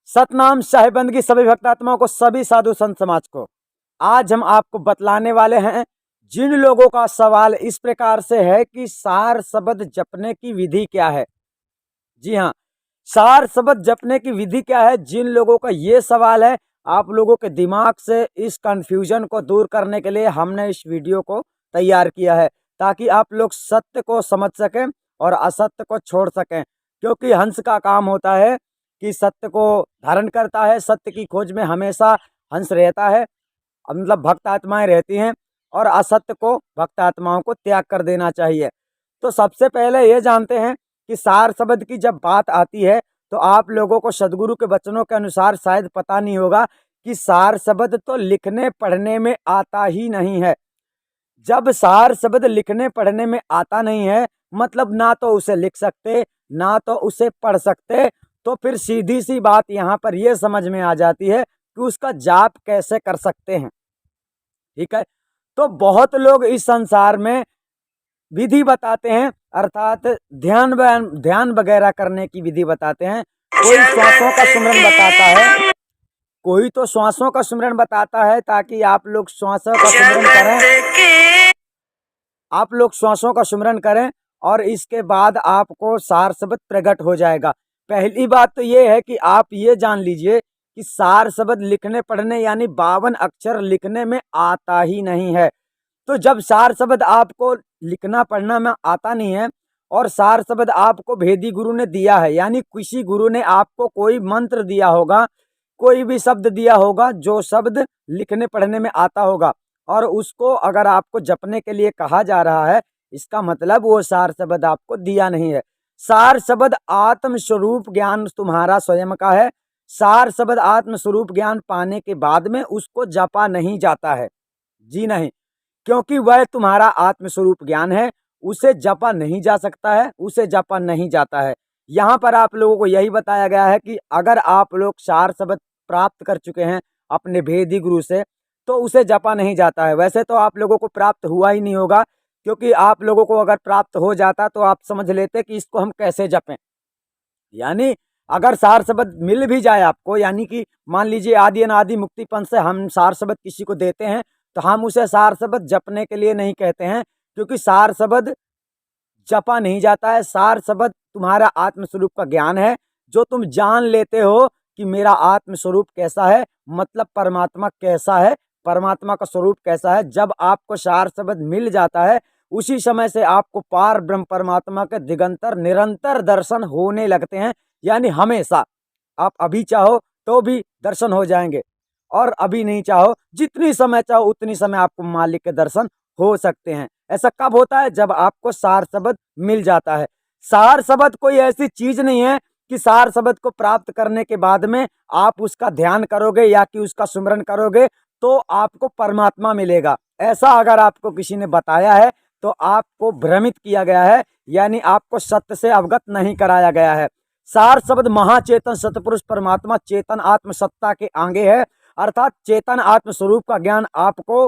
सतनाम साहिबंद की सभी भक्तात्माओं को, सभी साधु संत समाज को आज हम आपको बतलाने वाले हैं। जिन लोगों का सवाल इस प्रकार से है कि सार शब्द जपने की विधि क्या है। जी हाँ, सार शब्द जपने की विधि क्या है, जिन लोगों का ये सवाल है, आप लोगों के दिमाग से इस कंफ्यूजन को दूर करने के लिए हमने इस वीडियो को तैयार किया है, ताकि आप लोग सत्य को समझ सकें और असत्य को छोड़ सकें। क्योंकि हंस का काम होता है कि सत्य को धारण करता है, सत्य की खोज में हमेशा हंस रहता है, मतलब भक्त आत्माएं रहती हैं, और असत्य को भक्त आत्माओं को त्याग कर देना चाहिए। तो सबसे पहले ये जानते हैं कि सार शब्द की जब बात आती है तो आप लोगों को सदगुरु के वचनों के अनुसार शायद पता नहीं होगा कि सार शब्द तो लिखने पढ़ने में आता ही नहीं है। जब सार शब्द लिखने पढ़ने में आता नहीं है, मतलब ना तो उसे लिख सकते ना तो उसे पढ़ सकते, तो फिर सीधी सी बात यहाँ पर यह समझ में आ जाती है कि उसका जाप कैसे कर सकते हैं। ठीक है, तो बहुत लोग इस संसार में विधि बताते हैं, अर्थात ध्यान वगैरह करने की विधि बताते हैं। कोई श्वासों का सुमरन बताता है, कोई तो श्वासों का सुमरन बताता है ताकि आप लोग श्वासों का सुमरन करें, आप लोग श्वासों का सुमरन करें और इसके बाद आपको सार शब्द प्रकट हो जाएगा। पहली बात तो ये है कि आप ये जान लीजिए कि सार शब्द लिखने पढ़ने यानी 52 अक्षर लिखने में आता ही नहीं है। तो जब सार शब्द आपको लिखना पढ़ना में आता नहीं है और सार शब्द आपको भेदी गुरु ने दिया है, यानी किसी गुरु ने आपको कोई मंत्र दिया होगा, कोई भी शब्द दिया होगा जो शब्द लिखने पढ़ने में आता होगा, और उसको अगर आपको जपने के लिए कहा जा रहा है, इसका मतलब वो सार शब्द आपको दिया नहीं है। सार शब्द आत्म स्वरूप ज्ञान तुम्हारा स्वयं का है। सार शब्द आत्म स्वरूप ज्ञान पाने के बाद में उसको जपा नहीं जाता है। जी नहीं, क्योंकि वह तुम्हारा आत्म स्वरूप ज्ञान है, उसे जपा नहीं जा सकता है, उसे जपा नहीं जाता है। यहाँ पर आप लोगों को यही बताया गया है कि अगर आप लोग सार शब्द प्राप्त कर चुके हैं अपने भेदी गुरु से, तो उसे जपा नहीं जाता है। वैसे तो आप लोगों को प्राप्त हुआ ही नहीं होगा, क्योंकि आप लोगों को अगर प्राप्त हो जाता तो आप समझ लेते कि इसको हम कैसे जपें। यानी अगर सार शब्द मिल भी जाए आपको, यानी कि मान लीजिए आदि अनादि मुक्ति पंथ से हम सार शब्द किसी को देते हैं, तो हम उसे सार शब्द जपने के लिए नहीं कहते हैं, क्योंकि सार शब्द जपा नहीं जाता है। सार शब्द तुम्हारा आत्म स्वरूप का ज्ञान है, जो तुम जान लेते हो कि मेरा आत्म स्वरूप कैसा है, मतलब परमात्मा कैसा है, परमात्मा का स्वरूप कैसा है। जब आपको सार शब्द मिल जाता है, उसी समय से आपको पार ब्रह्म परमात्मा के दिगंतर निरंतर दर्शन होने लगते हैं। यानी हमेशा आप अभी चाहो तो भी दर्शन हो जाएंगे, और अभी नहीं चाहो, जितनी समय चाहो उतनी समय आपको मालिक के दर्शन हो सकते हैं। ऐसा कब होता है? जब आपको सार शब्द मिल जाता है। सार शब्द कोई ऐसी चीज नहीं है कि सार शब्द को प्राप्त करने के बाद में आप उसका ध्यान करोगे या कि उसका सुमरन करोगे तो आपको परमात्मा मिलेगा। ऐसा अगर आपको किसी ने बताया है तो आपको भ्रमित किया गया है, यानी आपको सत्य से अवगत नहीं कराया गया है। सार शब्द महाचेतन सतपुरुष परमात्मा चेतन आत्म सत्ता के आगे है, अर्थात चेतन आत्म स्वरूप का ज्ञान आपको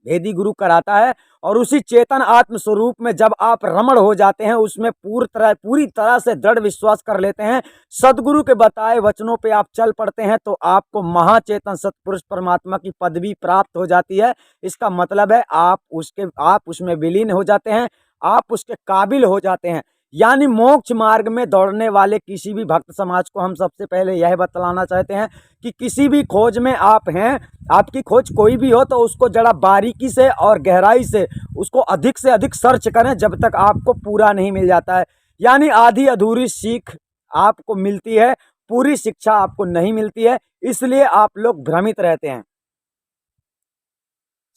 भेदी गुरु कराता है। और उसी चेतन आत्म स्वरूप में जब आप रमण हो जाते हैं, उसमें पूरी तरह से दृढ़ विश्वास कर लेते हैं, सदगुरु के बताए वचनों पे आप चल पड़ते हैं, तो आपको महाचेतन सतपुरुष परमात्मा की पदवी प्राप्त हो जाती है। इसका मतलब है आप उसमें विलीन हो जाते हैं, आप उसके काबिल हो जाते हैं। यानी मोक्ष मार्ग में दौड़ने वाले किसी भी भक्त समाज को हम सबसे पहले यह बतलाना चाहते हैं कि किसी भी खोज में आप हैं, आपकी खोज कोई भी हो, तो उसको जरा बारीकी से और गहराई से उसको अधिक से अधिक सर्च करें, जब तक आपको पूरा नहीं मिल जाता है। यानी आधी अधूरी सीख आपको मिलती है, पूरी शिक्षा आपको नहीं मिलती है, इसलिए आप लोग भ्रमित रहते हैं।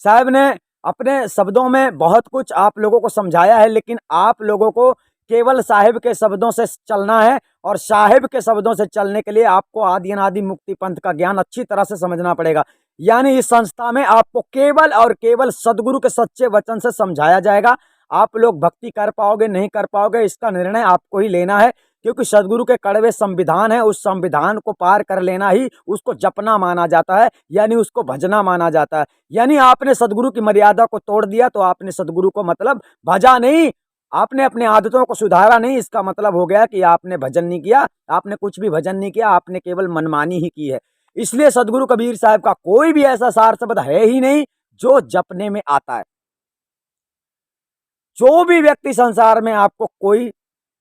साहब ने अपने शब्दों में बहुत कुछ आप लोगों को समझाया है, लेकिन आप लोगों को केवल साहिब के शब्दों से चलना है, और साहिब के शब्दों से चलने के लिए आपको आदि अनादि मुक्ति पंथ का ज्ञान अच्छी तरह से समझना पड़ेगा। यानी इस संस्था में आपको केवल और केवल सदगुरु के सच्चे वचन से समझाया जाएगा। आप लोग भक्ति कर पाओगे नहीं कर पाओगे, इसका निर्णय आपको ही लेना है, क्योंकि सदगुरु के कड़वे संविधान है, उस संविधान को पार कर लेना ही उसको जपना माना जाता है, यानी उसको भजना माना जाता है। यानी आपने सदगुरु की मर्यादा को तोड़ दिया तो आपने सदगुरु को मतलब भजा नहीं, आपने अपनी आदतों को सुधारा नहीं, इसका मतलब हो गया कि आपने भजन नहीं किया, आपने कुछ भी भजन नहीं किया, आपने केवल मनमानी ही की है। इसलिए सदगुरु कबीर साहब का कोई भी ऐसा सार शब्द है ही नहीं जो जपने में आता है। जो भी व्यक्ति संसार में आपको कोई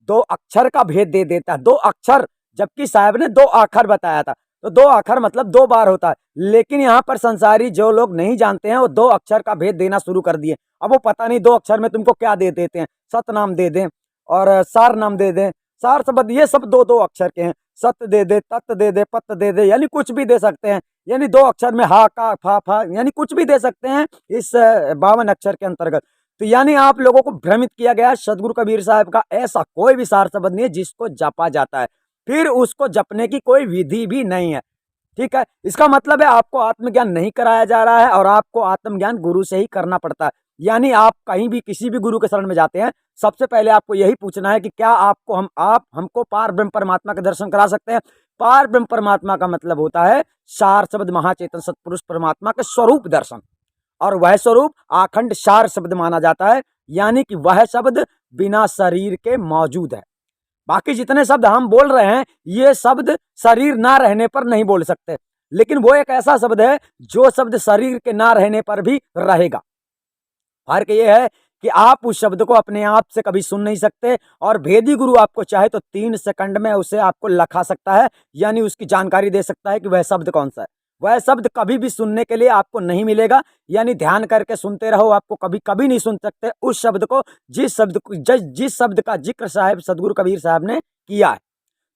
दो अक्षर का भेद दे देता है, दो अक्षर, जबकि साहब ने दो आखर बताया था, तो दो आखर मतलब दो बार होता है, लेकिन यहाँ पर संसारी जो लोग नहीं जानते हैं वो दो अक्षर का भेद देना शुरू कर दिए। अब वो पता नहीं दो अक्षर में तुमको क्या दे देते हैं, सत नाम दे दें और सार नाम दे दें, सार शब्द ये सब दो दो अक्षर के हैं, सत दे दे, तत् दे दे, पत दे दे, यानी कुछ भी दे सकते हैं, यानी दो अक्षर में हा का फा फा, यानी कुछ भी दे सकते हैं इस 52 अक्षर के अंतर्गत। तो यानी आप लोगों को भ्रमित किया गया। सदगुरु कबीर साहब का ऐसा कोई भी सार शब्द नहीं है जिसको जपा जाता है, फिर उसको जपने की कोई विधि भी नहीं है। ठीक है, इसका मतलब है आपको आत्मज्ञान नहीं कराया जा रहा है और आपको आत्मज्ञान गुरु से ही करना पड़ता है। यानी आप कहीं भी किसी भी गुरु के शरण में जाते हैं, सबसे पहले आपको यही पूछना है कि क्या आप हमको पार ब्रह्म परमात्मा के दर्शन करा सकते हैं। पार ब्रह्म परमात्मा का मतलब होता है सार शब्द महाचेतन सतपुरुष परमात्मा के स्वरूप दर्शन, और वह स्वरूप आखंड सार शब्द माना जाता है, यानी कि वह शब्द बिना शरीर के मौजूद है। बाकी जितने शब्द हम बोल रहे हैं ये शब्द शरीर ना रहने पर नहीं बोल सकते, लेकिन वो एक ऐसा शब्द है जो शब्द शरीर के ना रहने पर भी रहेगा। फर्क ये है कि आप उस शब्द को अपने आप से कभी सुन नहीं सकते, और भेदी गुरु आपको चाहे तो 3 सेकंड में उसे आपको लखा सकता है, यानी उसकी जानकारी दे सकता है कि वह शब्द कौन सा है। वह शब्द कभी भी सुनने के लिए आपको नहीं मिलेगा, यानी ध्यान करके सुनते रहो, आपको कभी कभी नहीं सुन सकते उस शब्द को जिस शब्द का जिक्र साहब सदगुरु कबीर साहब ने किया है।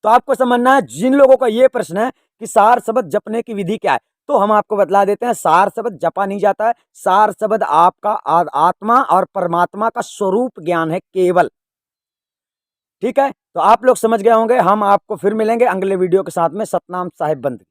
तो आपको समझना है, जिन लोगों का ये प्रश्न है कि सार शब्द जपने की विधि क्या है, तो हम आपको बतला देते हैं। सार शब्द जपा नहीं जाता है, सार शब्द आपका आत्मा और परमात्मा का स्वरूप ज्ञान है केवल। ठीक है, तो आप लोग समझ गए होंगे। हम आपको फिर मिलेंगे अगले वीडियो के साथ में। सतनाम साहिब बंद।